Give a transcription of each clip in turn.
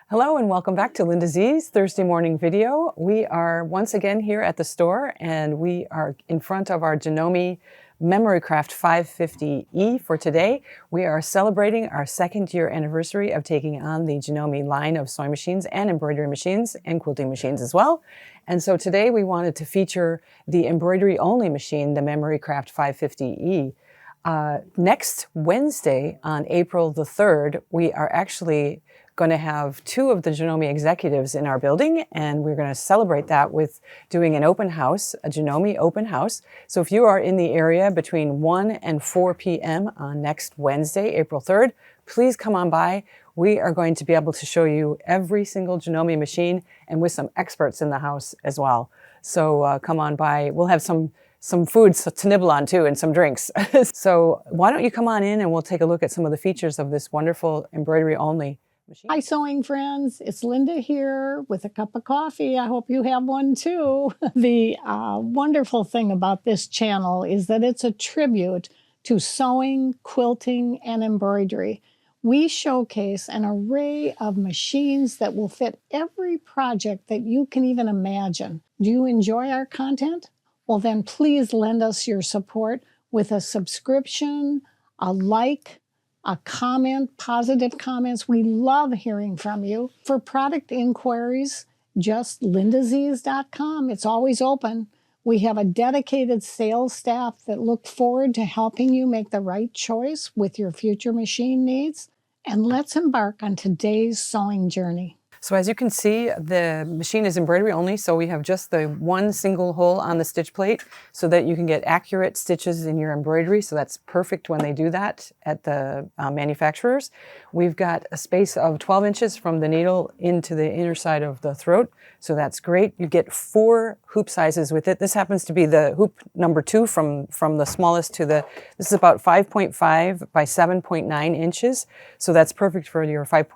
Hello and welcome back to Linda Z's Thursday morning video. We are once again here at the store and we are in front of our Janome Memory Craft 550E for today. We are celebrating our second year anniversary of taking on the Janome line of sewing machines and embroidery machines and quilting machines as well. And so today we wanted to feature the embroidery-only machine, the Memory Craft 550E. Next Wednesday on April the 3rd, we are actually going to have two of the Janome executives in our building, and we're going to celebrate that with doing an open house, a Janome open house. So if you are in the area between 1 and 4 p.m. on next Wednesday, April 3rd, please come on by. We are going to be able to show you every single Janome machine and with some experts in the house as well. So come on by. We'll have some food to nibble on too and some drinks. So why don't you come on in and we'll take a look at some of the features of this wonderful embroidery-only machine. Hi sewing friends, it's Linda here with a cup of coffee. I hope you have one too. The wonderful thing about this channel is that it's a tribute to sewing, quilting, and embroidery. We showcase an array of machines that will fit every project that you can even imagine. Do you enjoy our content? Well then please lend us your support with a subscription, a like, a comment, positive comments. We love hearing from you. For product inquiries, just lindaz's.com. It's always open. We have a dedicated sales staff that look forward to helping you make the right choice with your future machine needs. And let's embark on today's sewing journey. So as you can see, the machine is embroidery only, so we have just the one single hole on the stitch plate so that you can get accurate stitches in your embroidery. So that's perfect when they do that at the manufacturers. We've got a space of 12 inches from the needle into the inner side of the throat. So that's great. You get 4 hoop sizes with it. This happens to be the hoop number 2 from the smallest to the, this is about 5.5 by 7.9 inches. So that's perfect for your 5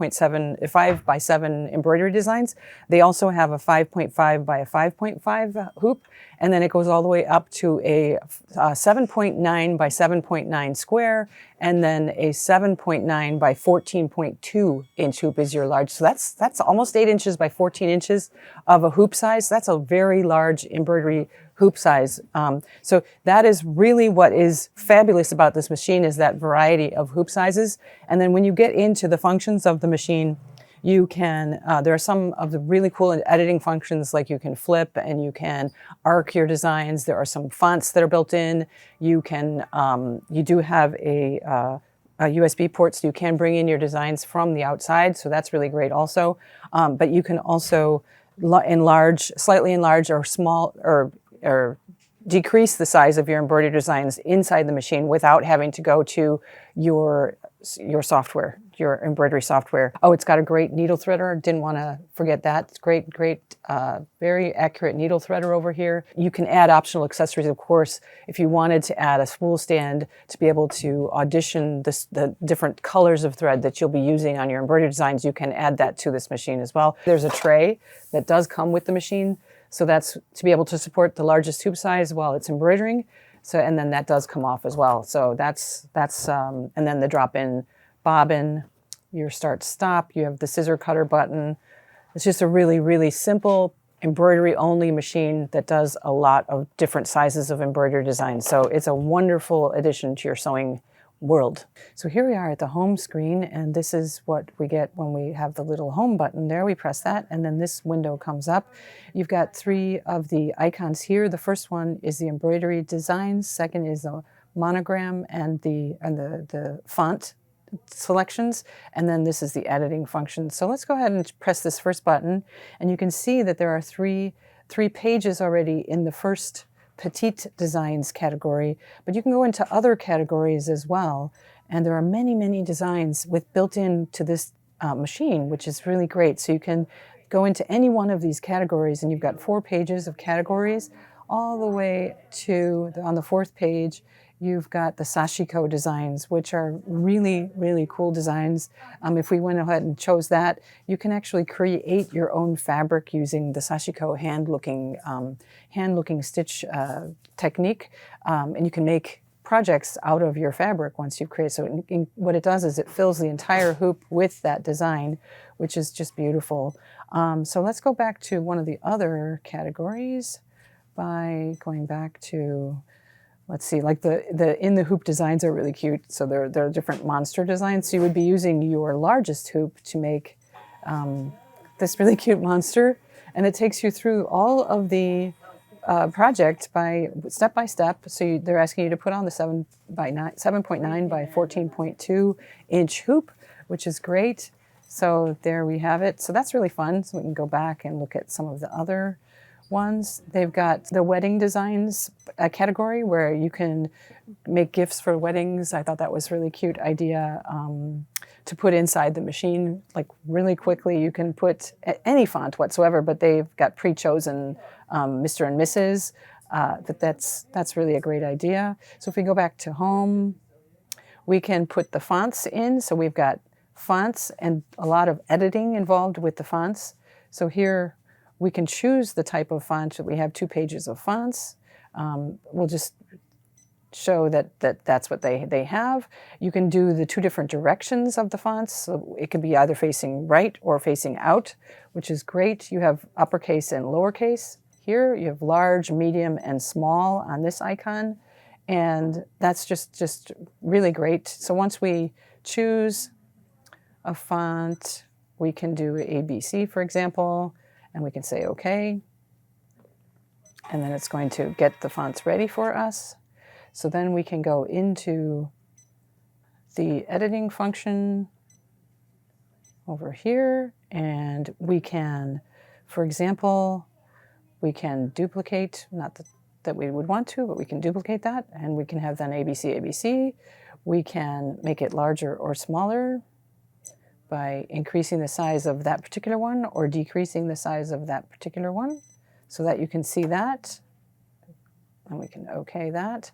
by 7 embroidery designs. They also have a 5.5 by a 5.5 hoop, and then it goes all the way up to a 7.9 by 7.9 square, and then a 7.9 by 14.2 inch hoop is your large. So that's almost 8 inches by 14 inches of a hoop size. That's a very large embroidery hoop size. So that is really what is fabulous about this machine, is that variety of hoop sizes. And then when you get into the functions of the machine, you can, there are some of the really cool editing functions, like you can flip and you can arc your designs. There are some fonts that are built in. You can, you do have a USB port, so you can bring in your designs from the outside. So that's really great also. But you can also enlarge, slightly enlarge or small, or decrease the size of your embroidery designs inside the machine without having to go to your software, your embroidery software. Oh, it's got a great needle threader. Didn't want to forget that. It's great, very accurate needle threader over here. You can add optional accessories, of course, if you wanted to add a spool stand to be able to audition the different colors of thread that you'll be using on your embroidery designs. You can add that to this machine as well. There's a tray that does come with the machine. So that's to be able to support the largest hoop size while it's embroidering. So, and then that does come off as well. So that's and then the drop-in bobbin, your start-stop, you have the scissor cutter button. It's just a really, really simple embroidery-only machine that does a lot of different sizes of embroidery designs. So it's a wonderful addition to your sewing world. So here we are at the home screen, and this is what we get when we have the little home button there. We press that, and then this window comes up. You've got 3 of the icons here. The first one is the embroidery designs. Second is the monogram and the font selections, and then this is the editing function. So let's go ahead and press this first button, and you can see that there are three pages already in the first petite designs category, but you can go into other categories as well. And there are many, many designs built into this machine, which is really great. So you can go into any one of these categories, and you've got 4 pages of categories all the way to, on the 4th page, you've got the sashiko designs, which are really, really cool designs. If we went ahead and chose that, you can actually create your own fabric using the sashiko hand-looking stitch technique. And you can make projects out of your fabric once you've created. So what it does is it fills the entire hoop with that design, which is just beautiful. So let's go back to one of the other categories by going back to, let's see, like the in the hoop designs are really cute. So there are different monster designs. So you would be using your largest hoop to make this really cute monster. And it takes you through all of the project step by step. So they're asking you to put on the 7.9 by 14.2 inch hoop, which is great. So there we have it. So that's really fun. So we can go back and look at some of the other ones. They've got the wedding designs category where you can make gifts for weddings. I thought that was a really cute idea to put inside the machine. Like really quickly, you can put any font whatsoever, but they've got pre-chosen Mr. and Mrs. That's really a great idea. So if we go back to home, we can put the fonts in. So we've got fonts and a lot of editing involved with the fonts. So here we can choose the type of font. We have 2 pages of fonts. We'll just show that's what they have. You can do the 2 different directions of the fonts. So it can be either facing right or facing out, which is great. You have uppercase and lowercase. Here you have large, medium, and small on this icon. And that's just really great. So once we choose a font, we can do ABC, for example, and we can say OK. And then it's going to get the fonts ready for us. So then we can go into the editing function over here, and we can, for example, we can duplicate, not that we would want to, but we can duplicate that, and we can have then ABC, ABC. We can make it larger or smaller by increasing the size of that particular one or decreasing the size of that particular one so that you can see that. And we can OK that.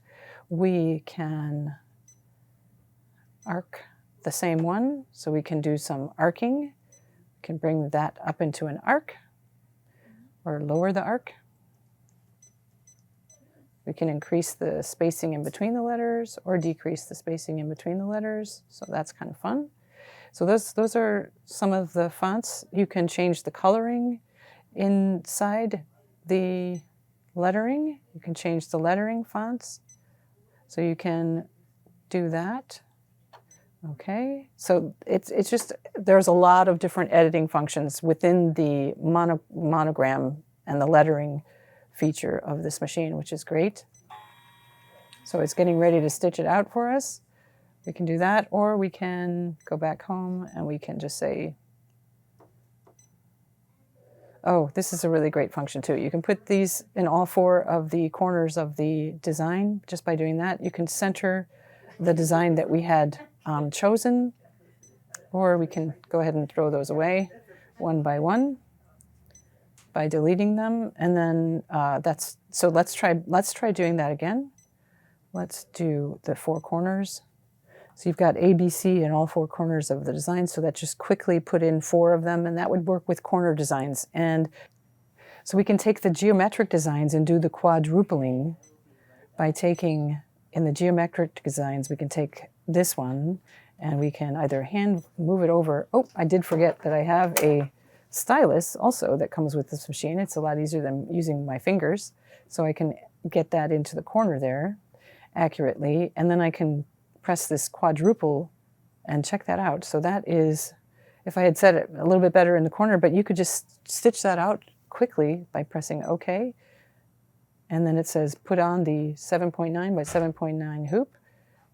We can arc the same one, so we can do some arcing. We can bring that up into an arc or lower the arc. We can increase the spacing in between the letters or decrease the spacing in between the letters, so that's kind of fun. So those are some of the fonts. You can change the coloring inside the lettering. You can change the lettering fonts. So you can do that. Okay, so it's just, there's a lot of different editing functions within the monogram and the lettering feature of this machine, which is great. So it's getting ready to stitch it out for us. We can do that, or we can go back home and we can just say, oh, this is a really great function too. You can put these in all 4 of the corners of the design just by doing that. You can center the design that we had chosen, or we can go ahead and throw those away one by one by deleting them. And then so let's try doing that again. Let's do the 4 corners. So you've got ABC in all 4 corners of the design, so that just quickly put in 4 of them, and that would work with corner designs. And so we can take the geometric designs and do the quadrupling by taking, in the geometric designs, we can take this one and we can either hand move it over. Oh, I did forget that I have a stylus also that comes with this machine. It's a lot easier than using my fingers. So I can get that into the corner there accurately, and then I can press this quadruple and check that out. So that is, if I had said it a little bit better in the corner, but you could just stitch that out quickly by pressing OK. And then it says put on the 7.9 by 7.9 hoop,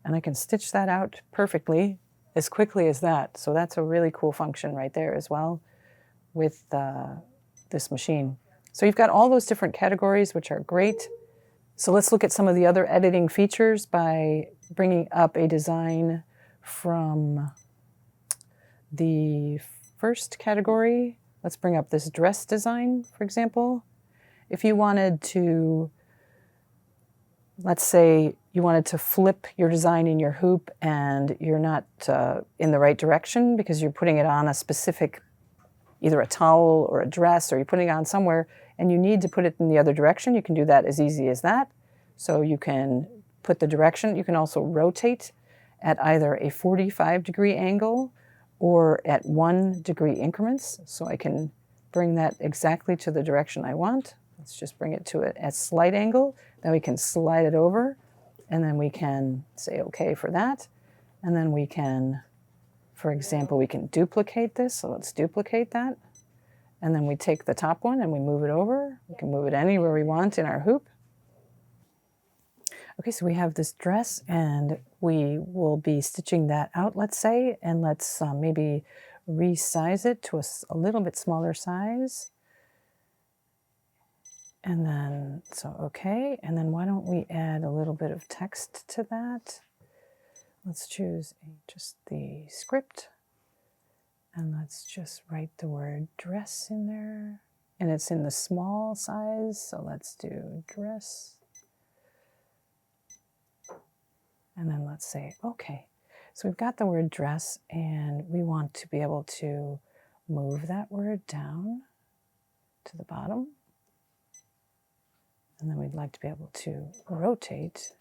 and I can stitch that out perfectly as quickly as that. So that's a really cool function right there as well with this machine. So you've got all those different categories, which are great. So let's look at some of the other editing features by bringing up a design from the first category. Let's bring up this dress design, for example. If you wanted to, let's say you wanted to flip your design in your hoop and you're not in the right direction because you're putting it on a specific, either a towel or a dress, or you're putting it on somewhere and you need to put it in the other direction, you can do that as easy as that. So you can put the direction. You can also rotate at either a 45-degree angle or at 1-degree increments. So I can bring that exactly to the direction I want. Let's just bring it to a slight angle. Then we can slide it over, and then we can say okay for that. And then we can, for example, we can duplicate this. So let's duplicate that. And then we take the top one and we move it over. We can move it anywhere we want in our hoop. Okay, so we have this dress and we will be stitching that out, let's say, and let's maybe resize it to a little bit smaller size. And then, so okay, and then why don't we add a little bit of text to that? Let's choose just the script, and let's just write the word dress in there. And it's in the small size, so let's do dress. And then let's say, okay. So we've got the word dress, and we want to be able to move that word down to the bottom. And then we'd like to be able to rotate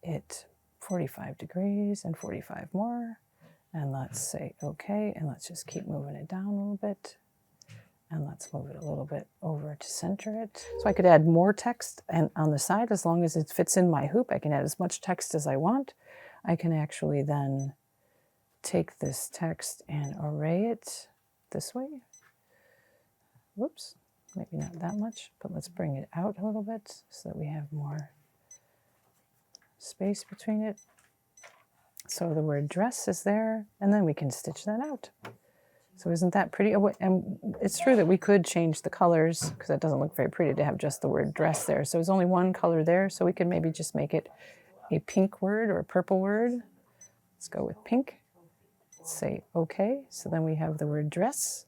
it 45 degrees and 45 more. And let's say okay, and let's just keep moving it down a little bit. And let's move it a little bit over to center it. So I could add more text and on the side, as long as it fits in my hoop. I can add as much text as I want. I can actually then take this text and array it this way. Whoops. Maybe not that much, but let's bring it out a little bit so that we have more space between it. So the word dress is there, and then we can stitch that out. So isn't that pretty? Oh, and it's true that we could change the colors because that doesn't look very pretty to have just the word dress there. So there's only one color there, so we could maybe just make it a pink word or a purple word. Let's go with pink. Let's say okay. So then we have the word dress.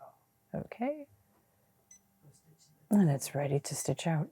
Okay. And it's ready to stitch out.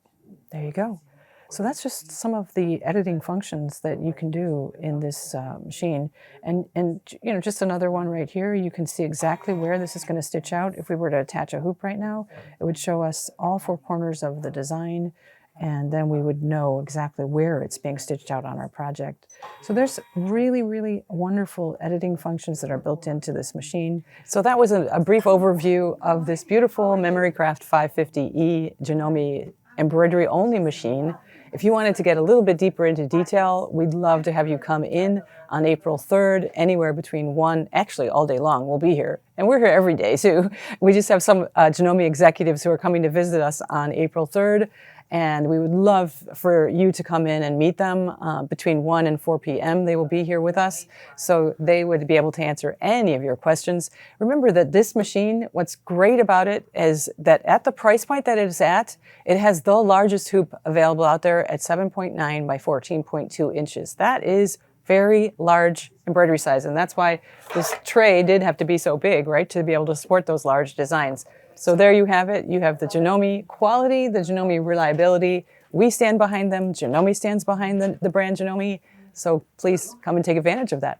There you go. So that's just some of the editing functions that you can do in this machine. And you know, just another one right here, you can see exactly where this is going to stitch out. If we were to attach a hoop right now, it would show us all 4 corners of the design, and then we would know exactly where it's being stitched out on our project. So there's really, really wonderful editing functions that are built into this machine. So that was a brief overview of this beautiful Memory Craft 550E Janome Embroidery Only machine. If you wanted to get a little bit deeper into detail, we'd love to have you come in on April 3rd, anywhere between 1, actually all day long, we'll be here. And we're here every day too. We just have some Janome executives who are coming to visit us on April 3rd. And we would love for you to come in and meet them between 1 and 4 p.m. They will be here with us, so they would be able to answer any of your questions. Remember that this machine, what's great about it is that at the price point that it is at, it has the largest hoop available out there at 7.9 by 14.2 inches. That is very large embroidery size, and that's why this tray did have to be so big, right, to be able to support those large designs. So there you have it. You have the Janome quality, the Janome reliability. We stand behind them. Janome stands behind the brand Janome. So please come and take advantage of that.